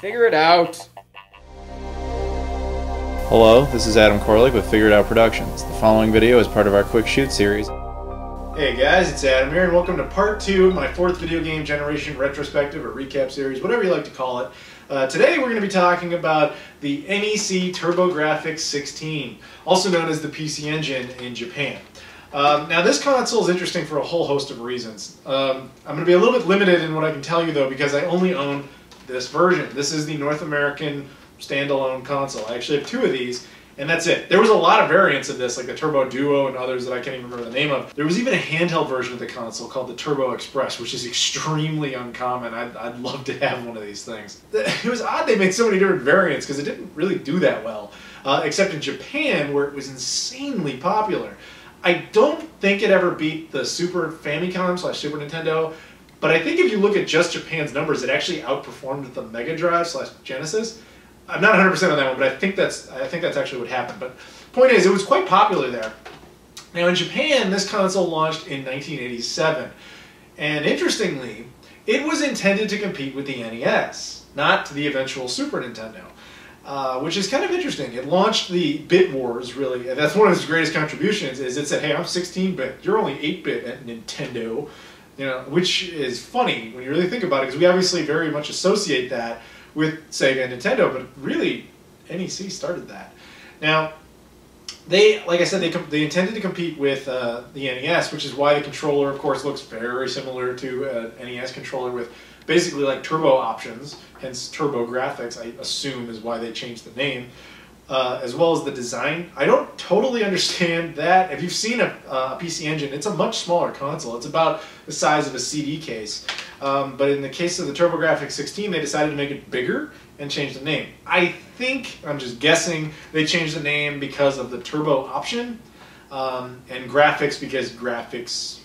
Figure it out. Hello, this is Adam Korlick with Figure It Out Productions. The following video is part of our Quick Shoot series. Hey guys, it's Adam here, and welcome to part 2 of my 4th video game generation retrospective or recap series, whatever you like to call it. Today we're going to be talking about the NEC TurboGrafx 16, also known as the PC Engine in Japan. Now this console is interesting for a whole host of reasons. I'm going to be a little bit limited in what I can tell you though, because I only own this version. This is the North American standalone console. I actually have 2 of these, and that's it. There was a lot of variants of this, like the Turbo Duo and others that I can't even remember the name of. There was even a handheld version of the console called the Turbo Express, which is extremely uncommon. I'd love to have one of these things. It was odd they made so many different variants because it didn't really do that well, except in Japan where it was insanely popular. I don't think it ever beat the Super Famicom / Super Nintendo, but I think if you look at just Japan's numbers, it actually outperformed the Mega Drive / Genesis. I'm not 100% on that one, but I think that's actually what happened. But point is, it was quite popular there. Now in Japan, this console launched in 1987, and interestingly, it was intended to compete with the NES, not the eventual Super Nintendo, which is kind of interesting. It launched the Bit Wars, really, and that's one of its greatest contributions. Is it said, "Hey, I'm 16-bit. You're only 8-bit at Nintendo," you know, which is funny when you really think about it, because we obviously very much associate that with Sega and Nintendo, but really, NEC started that. Now, like I said, they intended to compete with the NES, which is why the controller, of course, looks very similar to an NES controller with basically like turbo options, hence TurboGrafx, I assume is why they changed the name, as well as the design. I don't totally understand that. If you've seen a PC Engine, it's a much smaller console. It's about the size of a CD case. But in the case of the TurboGrafx 16, they decided to make it bigger and change the name. I think, I'm just guessing, they changed the name because of the turbo option, and graphics because graphics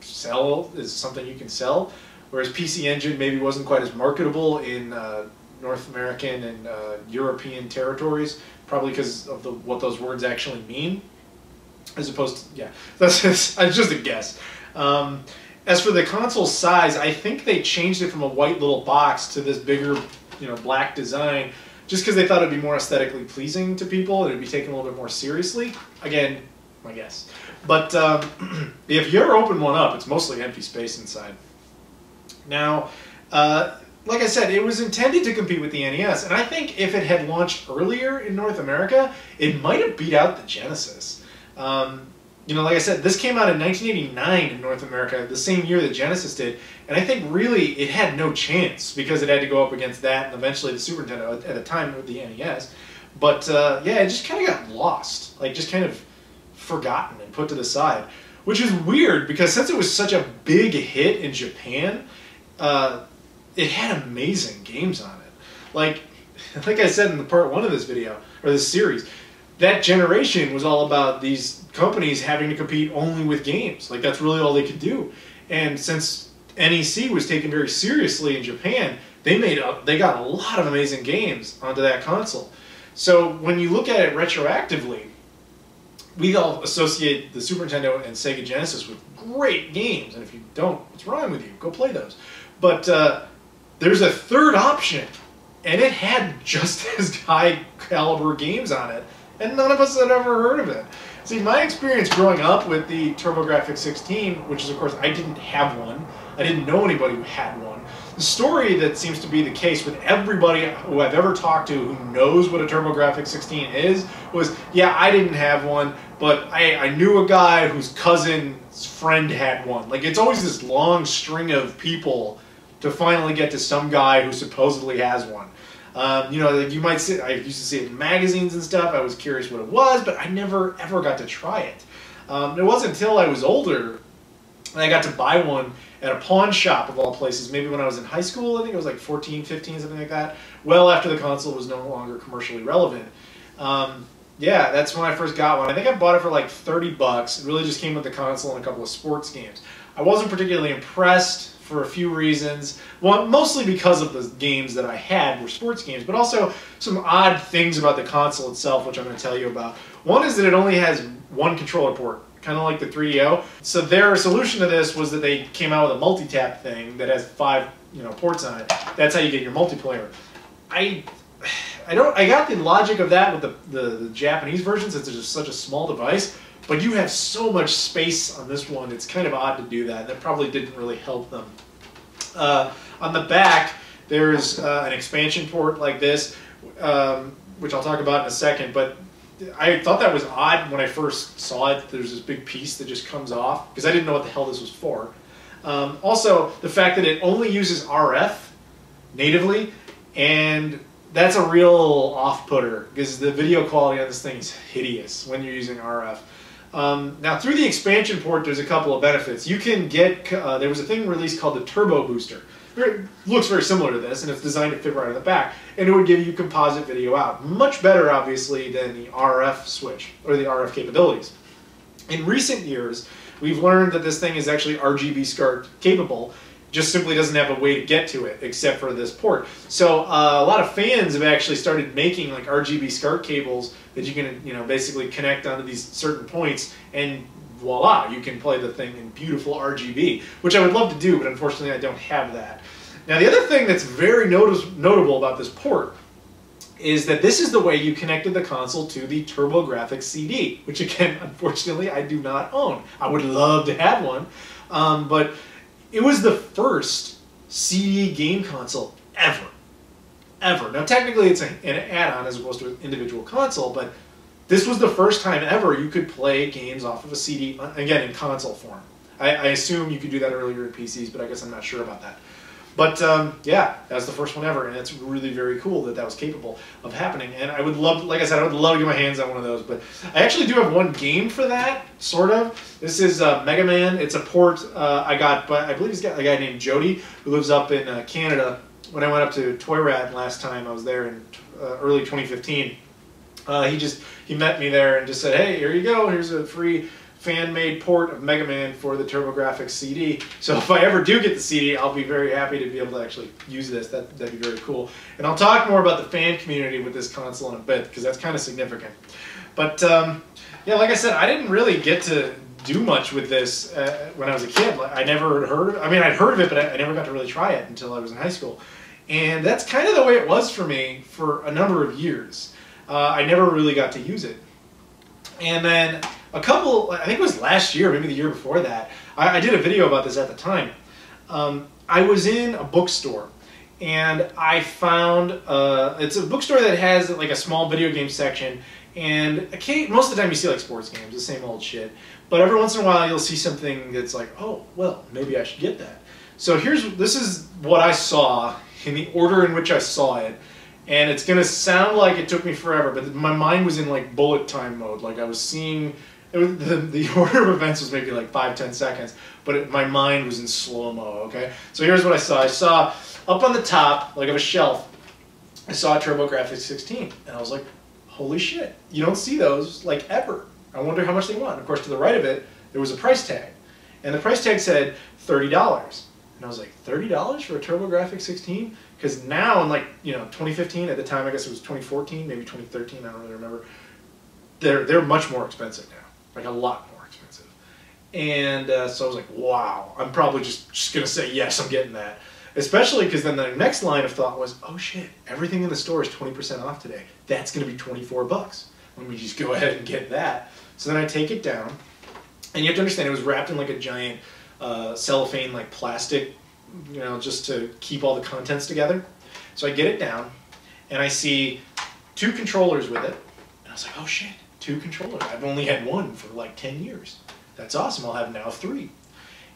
is something you can sell, whereas PC Engine maybe wasn't quite as marketable in North American and European territories, probably because of what those words actually mean, as opposed to, yeah, that's just a guess. As for the console size, I think they changed it from a white little box to this bigger, black design, just because they thought it'd be more aesthetically pleasing to people and it'd be taken a little bit more seriously. Again, my guess. But if you ever open one up, it's mostly empty space inside. Now, like I said, it was intended to compete with the NES, and I think if it had launched earlier in North America, it might have beat out the Genesis. Like I said, this came out in 1989 in North America, the same year that Genesis did, and I think really it had no chance because it had to go up against that and eventually the Super Nintendo at the time with the NES. But yeah, it just kind of got lost, like just kind of forgotten and put to the side, which is weird because since it was such a big hit in Japan, it had amazing games on it. Like I said in the part 1 of this video, or this series, that generation was all about these companies having to compete only with games. Like that's really all they could do. And since NEC was taken very seriously in Japan, they got a lot of amazing games onto that console. So when you look at it retroactively, we all associate the Super Nintendo and Sega Genesis with great games. And if you don't, what's wrong with you? Go play those. But there's a third option, and it had just as high caliber games on it, and none of us had ever heard of it. See, my experience growing up with the TurboGrafx 16, which is, of course, I didn't have one. I didn't know anybody who had one. The story that seems to be the case with everybody who I've ever talked to who knows what a TurboGrafx 16 is was, yeah, I didn't have one, but I knew a guy whose cousin's friend had one. Like, it's always this long string of people to finally get to some guy who supposedly has one. Like you might see, I used to see it in magazines and stuff. I was curious what it was, but I never ever got to try it. It wasn't until I was older and I got to buy one at a pawn shop of all places, maybe when I was in high school. I think it was like 14, 15, something like that. Well after the console was no longer commercially relevant. Yeah, that's when I first got one. I think I bought it for like 30 bucks. It really just came with the console and a couple of sports games. I wasn't particularly impressed for a few reasons. Well, mostly because of the games that I had were sports games, but also some odd things about the console itself, which I'm going to tell you about. One is that it only has one controller port, kind of like the 3DO. So their solution to this was that they came out with a multi-tap thing that has 5 ports on it. That's how you get your multiplayer. I got the logic of that with the Japanese version, since it's just such a small device, but you have so much space on this one, it's kind of odd to do that. That probably didn't really help them. On the back, there's an expansion port like this, which I'll talk about in a second, but I thought that was odd when I first saw it. There's this big piece that just comes off, because I didn't know what the hell this was for. Also, the fact that it only uses RF natively, and that's a real off-putter, because the video quality on this thing is hideous when you're using RF. Now, through the expansion port, there's a couple of benefits. You can get, there was a thing released called the Turbo Booster. It looks very similar to this, and it's designed to fit right on the back, and it would give you composite video out. Much better, obviously, than the RF switch, or the RF capabilities. In recent years, we've learned that this thing is actually RGB SCART capable, just simply doesn't have a way to get to it except for this port. So a lot of fans have actually started making like RGB SCART cables that you can, you know, basically connect onto these certain points, and voila, you can play the thing in beautiful RGB, which I would love to do, but unfortunately I don't have that. Now, the other thing that's very notable about this port is that this is the way you connected the console to the TurboGrafx CD, which again, unfortunately, I do not own. I would love to have one, but it was the first CD game console ever. Now, technically, it's an add-on as opposed to an individual console, but this was the first time ever you could play games off of a CD, again, in console form. I assume you could do that earlier in PCs, but I guess I'm not sure about that. But yeah, that was the first one ever, and it's really very cool that that was capable of happening. And I would love, like I said, I would love to get my hands on one of those. But I actually do have one game for that, sort of. This is Mega Man. It's a port I got, but I believe it's got a guy named Jody who lives up in Canada. When I went up to Toy Rat last time, I was there in early 2015. He met me there and just said, "Hey, here you go. Here's a free fan-made port of Mega Man for the TurboGrafx CD. So if I ever do get the CD, I'll be very happy to be able to actually use this. That'd be very cool." And I'll talk more about the fan community with this console in a bit, because that's kind of significant. But yeah, like I said, I didn't really get to do much with this when I was a kid. I never heard of it. I mean, I'd heard of it, but I never got to really try it until I was in high school. And that's kind of the way it was for me for a number of years. I never really got to use it. And then I think it was last year, maybe the year before that, I did a video about this at the time. I was in a bookstore, and I found, it's a bookstore that has like a small video game section, and most of the time you see like sports games, the same old shit. But every once in a while you'll see something that's like, oh, well, maybe I should get that. So this is what I saw in the order in which I saw it. And it's going to sound like it took me forever, but my mind was in like bullet time mode. Like I was seeing, the order of events was maybe like 5-10 seconds, but my mind was in slow-mo, okay? So here's what I saw. I saw up on the top, like of a shelf, I saw a TurboGrafx 16. And I was like, holy shit, you don't see those like ever. I wonder how much they want. Of course, to the right of it, there was a price tag. And the price tag said $30. And I was like, $30 for a TurboGrafx 16? Because now in like, 2015, at the time I guess it was 2014, maybe 2013, I don't really remember, they're much more expensive now. Like a lot more expensive. And so I was like, wow, I'm probably just going to say, yes, I'm getting that. Especially because then the next line of thought was, oh shit, everything in the store is 20% off today. That's going to be 24 bucks. Let me just go ahead and get that. So then I take it down, and you have to understand it was wrapped in like a giant cellophane like plastic, just to keep all the contents together. So I get it down, and I see 2 controllers with it, and I was like, oh shit, 2 controllers. I've only had one for like 10 years. That's awesome, I'll have now 3.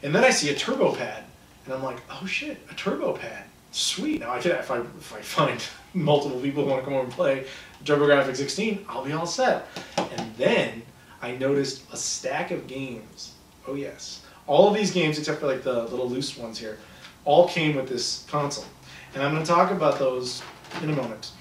And then I see a turbo pad, and I'm like, oh shit, a turbo pad. Sweet, now if I find multiple people who want to come over and play TurboGrafx 16, I'll be all set. And then I noticed a stack of games. Oh yes. All of these games, except for like the little loose ones here, all came with this console. And I'm going to talk about those in a moment.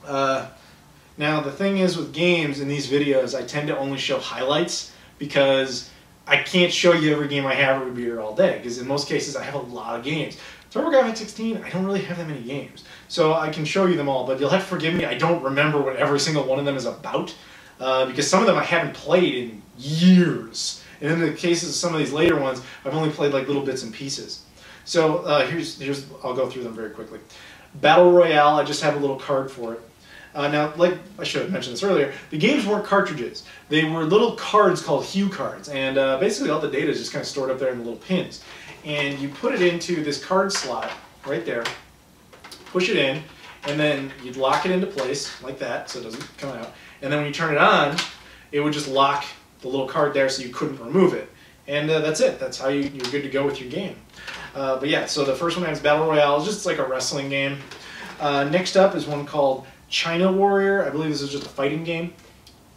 Now, the thing is with games in these videos, I tend to only show highlights because I can't show you every game I have, it would be here all day, because in most cases I have a lot of games. TurboGrafx 16, I don't really have that many games. So I can show you them all, but you'll have to forgive me, I don't remember what every single one of them is about, because some of them I haven't played in years. And in the cases of some of these later ones, I've only played like little bits and pieces. So I'll go through them very quickly. Battle Royale, I just have a little card for it. Now, like I should have mentioned this earlier, the games weren't cartridges. They were little cards called Hue cards, and basically all the data is just kind of stored up there in the little pins. And you put it into this card slot right there, push it in, and then you'd lock it into place like that so it doesn't come out. And then when you turn it on, it would just lock the little card there so you couldn't remove it. And that's it. That's how you're good to go with your game. But yeah, so the first one has Battle Royale. It's just like a wrestling game. Next up is one called China Warrior. I believe this is just a fighting game.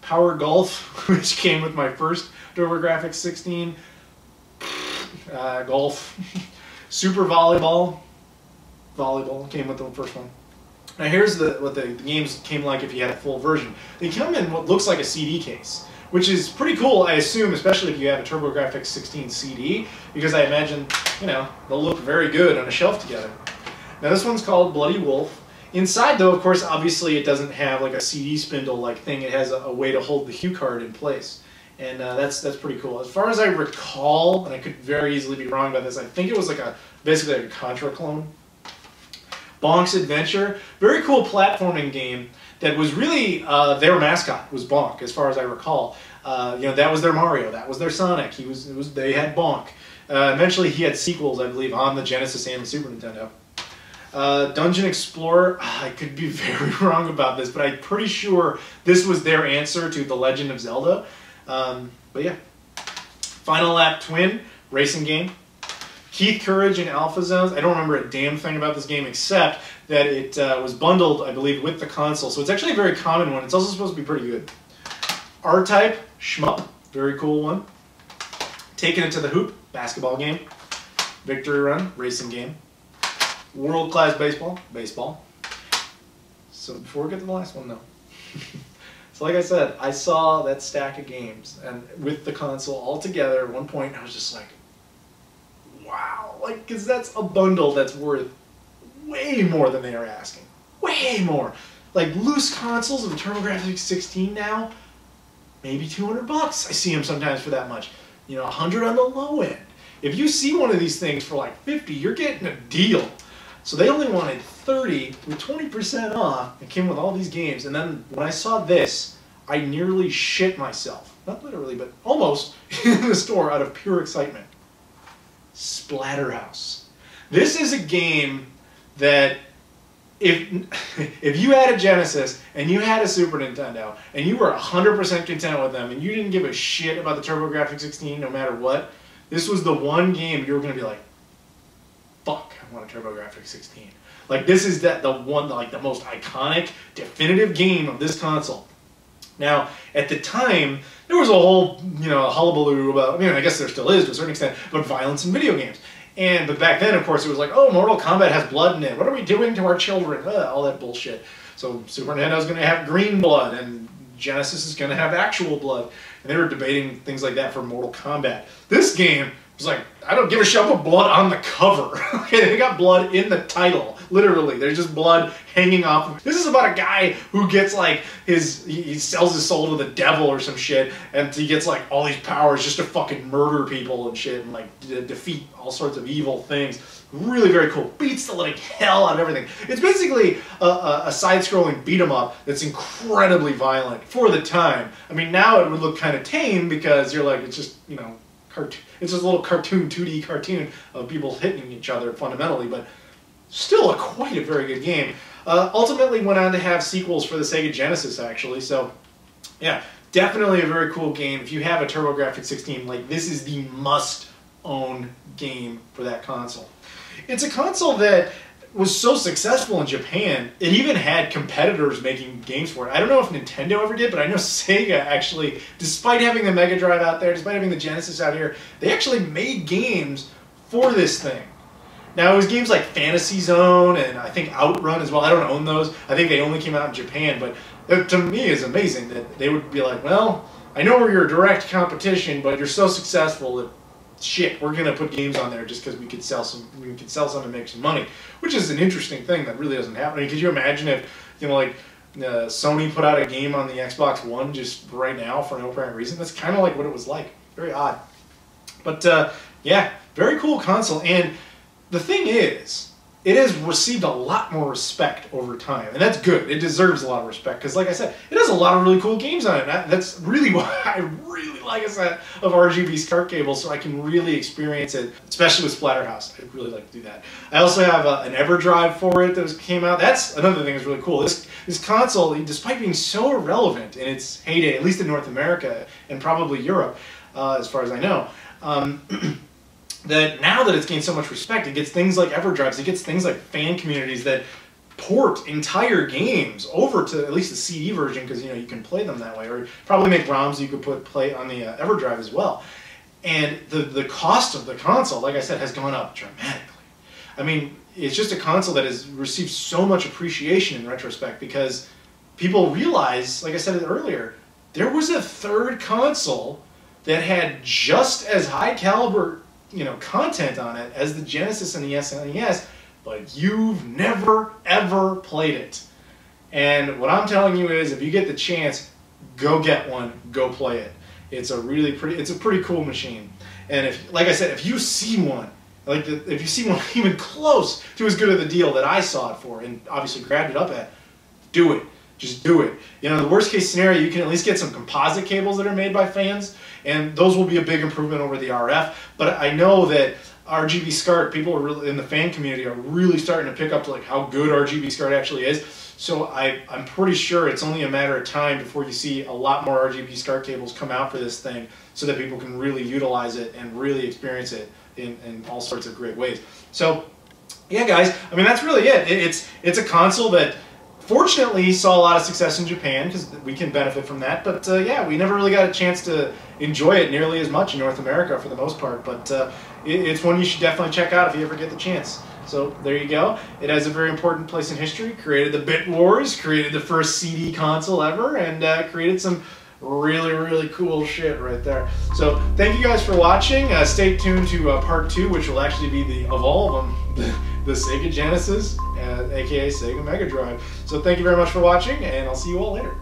Power Golf, which came with my first TurboGrafx 16. Golf. Super Volleyball. Volleyball came with the first one. Now here's what the games came like if you had a full version. They come in what looks like a CD case, which is pretty cool, I assume, especially if you have a TurboGrafx 16 CD, because I imagine, you know, they'll look very good on a shelf together. Now this one's called Bloody Wolf. Inside, though, of course, obviously it doesn't have like a CD spindle-like thing. It has a way to hold the Hue card in place. And that's pretty cool. As far as I recall, and I could very easily be wrong about this, I think it was like basically like a Contra clone. Bonk's Adventure, very cool platforming game that was really their mascot was Bonk, as far as I recall. You know, that was their Mario, that was their Sonic. They had Bonk. Eventually, he had sequels, I believe, on the Genesis and the Super Nintendo. Dungeon Explorer, I could be very wrong about this, but I'm pretty sure this was their answer to The Legend of Zelda. But yeah. Final Lap Twin, racing game. Keith Courage and Alpha Zones. I don't remember a damn thing about this game except that it was bundled, I believe, with the console. So it's actually a very common one. It's also supposed to be pretty good. R-Type, Shmup, very cool one. Taking It to the Hoop, basketball game. Victory Run, racing game. World Class Baseball, baseball. So before we get to the last one, though. So like I said, I saw that stack of games, and with the console all together at one point, I was just like, wow, like, because that's a bundle that's worth way more than they are asking. Way more. Like, loose consoles of the TurboGrafx 16 now, maybe 200 bucks. I see them sometimes for that much. You know, 100 on the low end. If you see one of these things for like 50, you're getting a deal. So they only wanted 30 with 20% off. It came with all these games. And then when I saw this, I nearly shit myself. Not literally, but almost in the store out of pure excitement. Splatterhouse. This is a game that if you had a Genesis and you had a Super Nintendo and you were 100% content with them and you didn't give a shit about the TurboGrafx 16 no matter what, this was the one game you were going to be like, fuck, I want a TurboGrafx 16. Like, this is the most iconic, definitive game of this console. Now, at the time, there was a whole, hullabaloo about, I guess there still is to a certain extent, about violence in video games. But back then, of course, it was like, oh, Mortal Kombat has blood in it. What are we doing to our children? All that bullshit. So Super Nintendo's going to have green blood, and Genesis is going to have actual blood. And they were debating things like that for Mortal Kombat. This game was like, I don't give a shit about blood on the cover. Okay, they got blood in the title. Literally, there's just blood hanging off. This is about a guy who gets like he sells his soul to the devil or some shit, and he gets like all these powers just to fucking murder people and shit, and like defeat all sorts of evil things. Really very cool. Beats the living hell out of everything. It's basically a side-scrolling beat-em-up that's incredibly violent for the time. I mean, now it would look kind of tame because you're like, it's just, it's just a little cartoon, 2D cartoon of people hitting each other fundamentally, but still quite a very good game. Ultimately went on to have sequels for the Sega Genesis, actually, so yeah, definitely a very cool game. If you have a TurboGrafx 16, like, this is the must-own game for that console. It's a console that was so successful in Japan, it even had competitors making games for it. I don't know if Nintendo ever did, but I know Sega actually, despite having the Mega Drive out there, despite having the Genesis out here, they actually made games for this thing. Now, it was games like Fantasy Zone and I think Outrun as well. I don't own those. I think they only came out in Japan, but it, to me, is amazing that they would be like, well, I know we're your direct competition, but you're so successful that, shit, we're going to put games on there just because we could sell some and make some money, which is an interesting thing that really doesn't happen. I mean, could you imagine if, Sony put out a game on the Xbox One just right now for no apparent reason? That's kind of like what it was like. Very odd. But, yeah, very cool console. And the thing is it has received a lot more respect over time, and that's good. It deserves a lot of respect because, like I said, it has a lot of really cool games on it. That's really why I really like a set of RGB SCART cables, so I can really experience it, especially with Splatterhouse. I'd really like to do that. I also have an EverDrive for it that came out. That's another thing that's really cool. This console, despite being so irrelevant in its heyday, at least in North America and probably Europe, as far as I know, that now that it's gained so much respect, it gets things like EverDrives, it gets things like fan communities that port entire games over to at least the CD version, because you can play them that way, or probably make ROMs you could play on the EverDrive as well. And the cost of the console, like I said, has gone up dramatically. I mean, it's just a console that has received so much appreciation in retrospect because people realize, like I said earlier, there was a third console that had just as high caliber content on it as the Genesis and the SNES, but you've never ever played it. And what I'm telling you is, if you get the chance, go get one, go play it. It's a pretty cool machine. And like I said, if you see one, if you see one even close to as good of the deal that I saw it for, and obviously grabbed it up at, do it. Just do it. The worst case scenario, you can at least get some composite cables that are made by fans, and those will be a big improvement over the RF. But I know that RGB SCART, people in the fan community are really starting to pick up to how good RGB SCART actually is. So I'm pretty sure it's only a matter of time before you see a lot more RGB SCART cables come out for this thing, so that people can really utilize it and really experience it in all sorts of great ways. So yeah, guys, I mean, that's really it. It's a console that fortunately saw a lot of success in Japan, because we can benefit from that. But yeah, we never really got a chance to enjoy it nearly as much in North America for the most part. But it's one you should definitely check out if you ever get the chance. So there you go. It has a very important place in history. Created the Bit Wars, created the first CD console ever, and created some really, really cool shit right there. So thank you guys for watching. Stay tuned to part 2, which will actually be of all of them, the Sega Genesis, aka Sega Mega Drive. So thank you very much for watching, and I'll see you all later.